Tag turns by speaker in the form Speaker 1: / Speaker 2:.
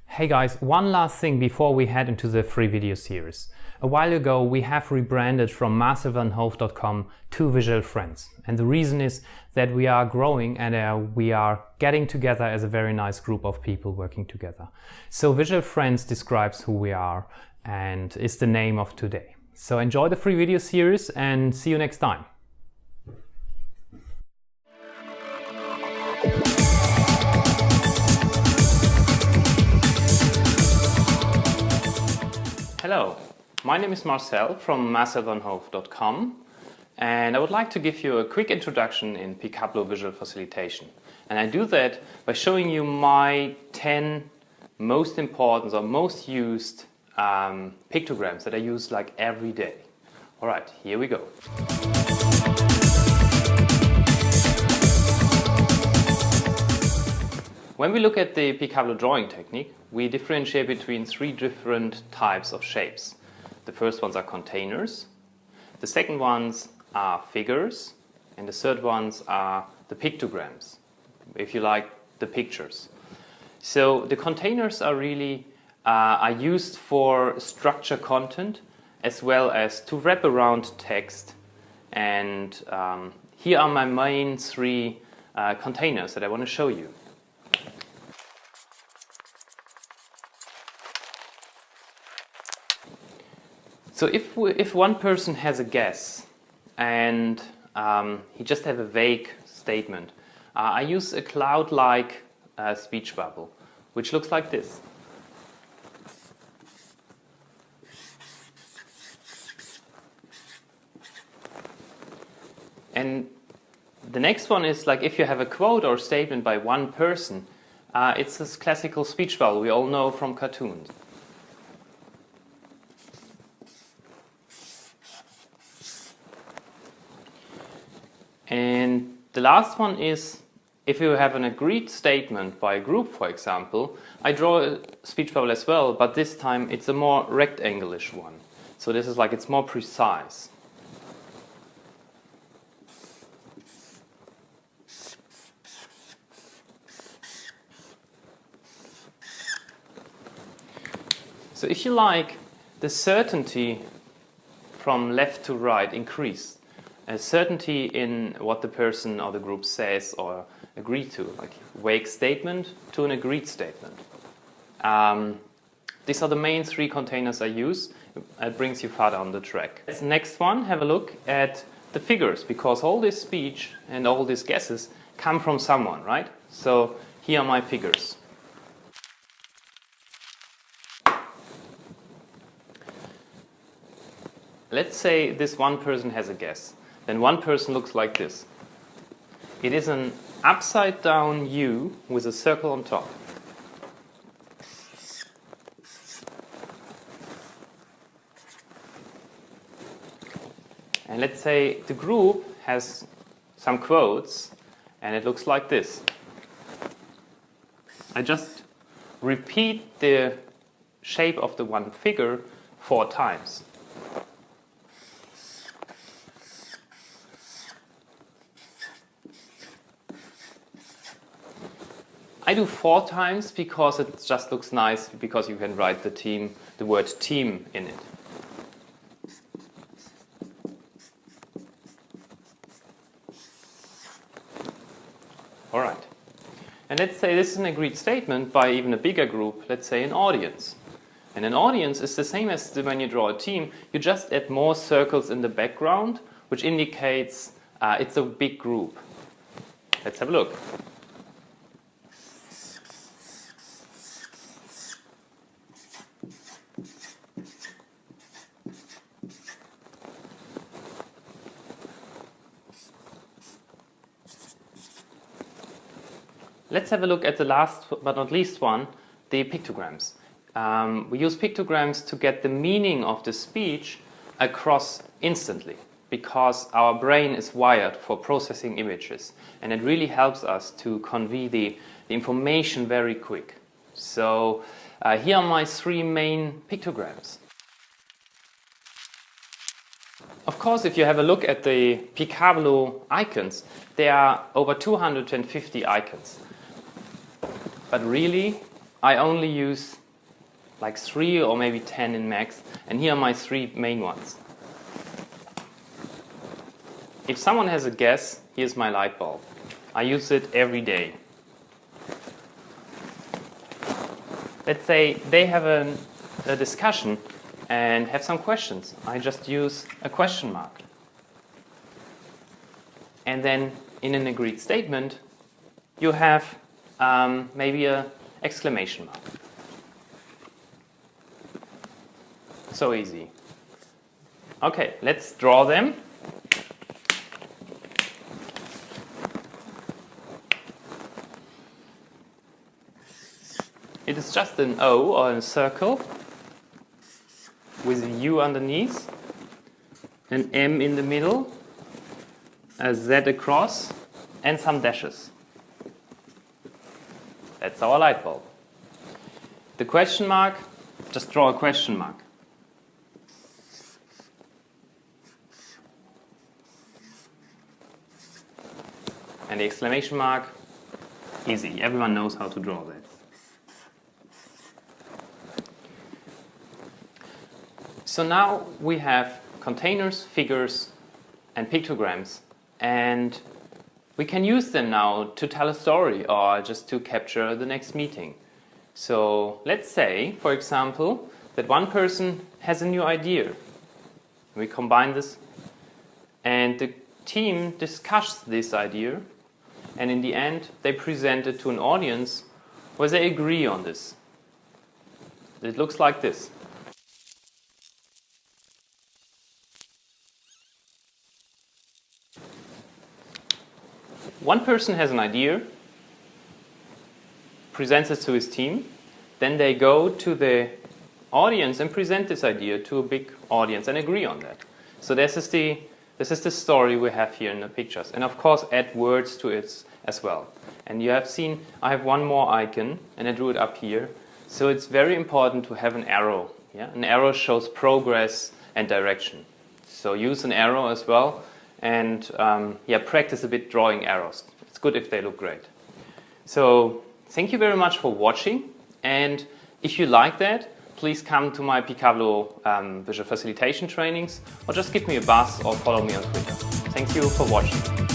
Speaker 1: Hey guys, one last thing before we head into the free video series. A while ago we have rebranded from marcelvanhoof.com to Visual Friends, and the reason is that we are growing and we are getting together as a very nice group of people working together. So Visual Friends describes who we are and is the name of today. So enjoy the free video series and see you next time. Hello, my name is Marcel from marcelvanhoof.com, and I would like to give you a quick introduction in bikablo visual facilitation. And I do that by showing you my 10 most important or most used pictograms that I use like every day. Alright, here we go. When we look at the bikablo drawing technique, we differentiate between 3 different types of shapes. The first ones are containers, the second ones are figures, and the third ones are the pictograms, if you like, the pictures. So the containers are really are used for structure content as well as to wrap around text, and here are my main 3 containers that I want to show you. So if one person has a guess and he just has a vague statement, I use a cloud-like speech bubble, which looks like this. And the next one is like if you have a quote or statement by one person, it's this classical speech bubble we all know from cartoons. And the last one is if you have an agreed statement by a group, for example. I draw a speech bubble as well, but this time it's a more rectangle-ish one. So this is like it's more precise. So if you like, the certainty from left to right increased. A certainty in what the person or the group says or agree to, like vague statement to an agreed statement. These are the main 3 containers I use. It brings you farther on the track. Let's next one have a look at the figures, because all this speech and all these guesses come from someone, right? So here are my figures. Let's say this one person has a guess. Then one person looks like this. It is an upside down U with a circle on top. And let's say the group has some quotes and it looks like this. I just repeat the shape of the one figure 4 times. I do 4 times because it just looks nice, because you can write the word team in it. Alright. And let's say this is an agreed statement by even a bigger group, let's say an audience. And an audience is the same as when you draw a team, you just add more circles in the background, which indicates it's a big group. Let's have a look. Let's have a look at the last but not least one, the pictograms. We use pictograms to get the meaning of the speech across instantly, because our brain is wired for processing images, and it really helps us to convey the information very quick. So here are my 3 main pictograms. Of course, if you have a look at the bikablo icons, there are over 250 icons. But really, I only use like 3 or maybe 10 in max, and here are my 3 main ones. If someone has a guess, here's my light bulb. I use it every day. Let's say they have a discussion and have some questions. I just use a question mark. And then in an agreed statement, you have maybe an exclamation mark. So easy. Okay, let's draw them. It is just an O or a circle with a U underneath, an M in the middle, a Z across, and some dashes. That's our light bulb. The question mark, just draw a question mark. And the exclamation mark, easy. Everyone knows how to draw that. So now we have containers, figures, and pictograms, and we can use them now to tell a story or just to capture the next meeting. So let's say, for example, that one person has a new idea. We combine this, and the team discusses this idea, and in the end they present it to an audience where they agree on this. It looks like this. One person has an idea, presents it to his team, then they go to the audience and present this idea to a big audience and agree on that. So this is the story we have here in the pictures. And of course add words to it as well. And you have seen I have one more icon and I drew it up here. So it's very important to have an arrow. Yeah? An arrow shows progress and direction. So use an arrow as well. And practice a bit drawing arrows. It's good if they look great. So thank you very much for watching. And if you like that, please come to my bikablo Visual Facilitation trainings, or just give me a buzz or follow me on Twitter. Thank you for watching.